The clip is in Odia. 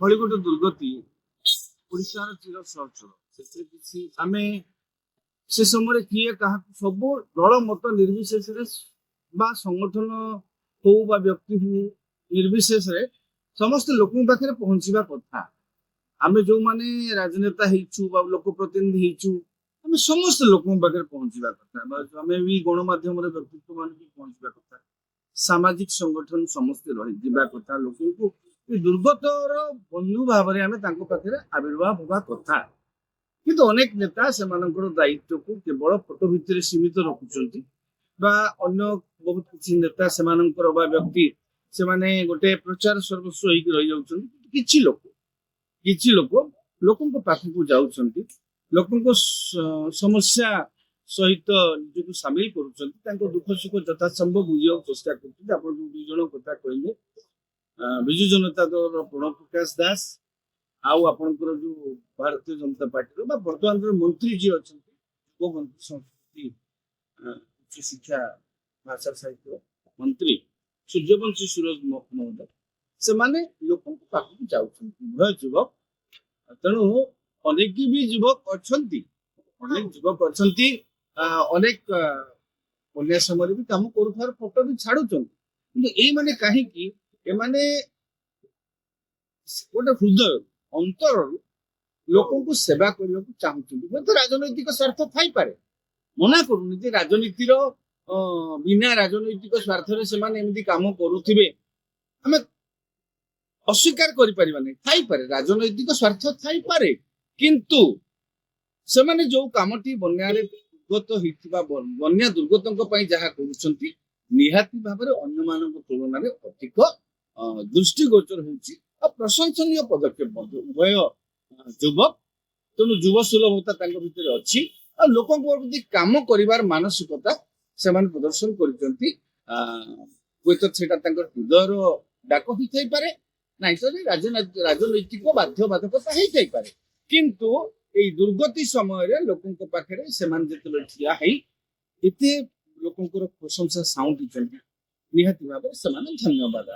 ଭଳି ଗୋଟେ ଦୁର୍ଗତି ଓଡ଼ିଶାର ଚିର ସହଚର ସେଥିରେ କିଛି ଆମେ ସେ ସମୟରେ କିଏ କାହାକୁ ସବୁ ଦଳ ମତ ନିର୍ବିଶେଷରେ ବା ସଂଗଠନ ହଉ ବା ବ୍ୟକ୍ତି ହଉ ନିର୍ବିଶେଷରେ ସମସ୍ତେ ଲୋକଙ୍କ ପାଖରେ ପହଞ୍ଚିବା କଥା। ଆମେ ଯୋଉମାନେ ରାଜନେତା ହେଇଛୁ ବା ଲୋକ ପ୍ରତିନିଧି ହେଇଛୁ ଆମେ ସମସ୍ତେ ଲୋକଙ୍କ ପାଖରେ ପହଞ୍ଚିବା କଥା। ଆମେ ବି ଗଣମାଧ୍ୟମରେ ବ୍ୟକ୍ତିତ୍ୱ ମାନଙ୍କୁ ପହଞ୍ଚିବା କଥା। ସାମାଜିକ ସଂଗଠନ ସମସ୍ତେ ରହିଯିବା କଥା। ଲୋକଙ୍କୁ ଏ ଦୁର୍ଗତର ବନ୍ଧୁ ଭାବରେ ଆମେ ତାଙ୍କ ପାଖରେ ଆବିର୍ଭାବ ହେବା କଥା। କିନ୍ତୁ ଅନେକ ନେତା ସେମାନଙ୍କର ଦାୟିତ୍ୱକୁ କେବଳ ଫଟୋ ଭିତରେ ସୀମିତ ରଖୁଛନ୍ତି ବା ଅନ୍ୟ ବହୁତ କିଛି ନେତା ସେମାନଙ୍କର ବା ବ୍ୟକ୍ତି ସେମାନେ ଗୋଟେ ପ୍ରଚାର ସର୍ବସ୍ୱ ହେଇକି ରହିଯାଉଛନ୍ତି। କିଛି ଲୋକ ଲୋକଙ୍କ ପାଖକୁ ଯାଉଛନ୍ତି, ଲୋକଙ୍କ ସମସ୍ୟା ସହିତ ନିଜକୁ ସାମିଲ କରୁଛନ୍ତି, ତାଙ୍କ ଦୁଃଖ ସୁଖ ଯଥାସମ୍ଭବ ବୁଝିବାକୁ ଚେଷ୍ଟା କରୁଛନ୍ତି। ଆପଣ ଯୋଉ ଦୁଇ ଜଣ କଥା କହିଲେ ବିଜୁ ଜନତା ଦଳର ପ୍ରଣବ ପ୍ରକାଶ ଦାସ ଆଉ ଆପଣଙ୍କର ଯୋଉ ଭାରତୀୟ ଜନତା ପାର୍ଟିର ବା ବର୍ତ୍ତମାନର ମନ୍ତ୍ରୀ ଯିଏ ଅଛନ୍ତି ଉପମନ୍ତ୍ରୀ ସଂସ୍କୃତି ଉଚ୍ଚ ଶିକ୍ଷା ଭାଷା ସାହିତ୍ୟ ମନ୍ତ୍ରୀ ସୂର୍ଯ୍ୟବଂଶୀ ସୁରଜ ମହୋଦୟ ସେମାନେ ଲୋକଙ୍କ ପାଖକୁ ଯାଉଛନ୍ତି। ଉଭୟ ଯୁବକ, ତେଣୁ ଅନେକ ବି ଯୁବକ ଅଛନ୍ତି, ଅନେକ ବନ୍ୟା ସମୟରେ ବି କାମ କରୁଥିବାର ଫଟୋ ବି ଛାଡୁଛନ୍ତି। କିନ୍ତୁ ଏଇମାନେ କାହିଁକି ଏମାନେ ଗୋଟେ ହୃଦୟ ଅନ୍ତରରୁ ଲୋକଙ୍କୁ ସେବା କରିବାକୁ ଚାହୁଁଛନ୍ତି। ହୁଏତ ରାଜନୈତିକ ସ୍ୱାର୍ଥ ଥାଇପାରେ, ମନା କରୁନି ଯେ ରାଜନୀତିର ବିନା ରାଜନୈତିକ ସ୍ୱାର୍ଥରେ ସେମାନେ ଏମିତି କାମ କରୁଥିବେ ଆମେ ଅସ୍ୱୀକାର କରିପାରିବା ନାହିଁ। ଥାଇପାରେ ରାଜନୈତିକ ସ୍ୱାର୍ଥ ଥାଇପାରେ, କିନ୍ତୁ ସେମାନେ ଯୋଉ କାମଟି ବନ୍ୟାରେ ଦୁର୍ଗତ ହେଇଥିବା ବନ୍ୟା ଦୁର୍ଗତଙ୍କ ପାଇଁ ଯାହା କରୁଛନ୍ତି ନିହାତି ଭାବରେ ଅନ୍ୟମାନଙ୍କ ତୁଳନାରେ ଅଧିକ ଦୃଷ୍ଟିଗୋଚର ହେଉଛି ଆଉ ପ୍ରଶଂସନୀୟ ପଦକ୍ଷେପ ମଧ୍ୟ। ଉଭୟ ଯୁବକ, ତେଣୁ ଯୁବ ସୁଲଭତା ତାଙ୍କ ଭିତରେ ଅଛି ଆଉ ଲୋକଙ୍କ ପ୍ରତି କାମ କରିବାର ମାନସିକତା ସେମାନେ ପ୍ରଦର୍ଶନ କରିଛନ୍ତି। ହୁଏତ ସେଟା ତାଙ୍କର ହୃଦୟର ଡାକ ହେଇଥାଇପାରେ, ନାଇଁ ତ ରାଜନୈତିକ ବାଧ୍ୟବାଧକତା ହେଇଥାଇପାରେ। କିନ୍ତୁ ଏଇ ଦୁର୍ଗତି ସମୟରେ ଲୋକଙ୍କ ପାଖରେ ସେମାନେ ଯେତେବେଳେ ଠିଆ ହେଇ ଏତେ ଲୋକଙ୍କର ପ୍ରଶଂସା ସାଉଣ୍ଟିଛନ୍ତି ନିହାତି ଭାବରେ ସେମାନେ ଧନ୍ୟବାଦ।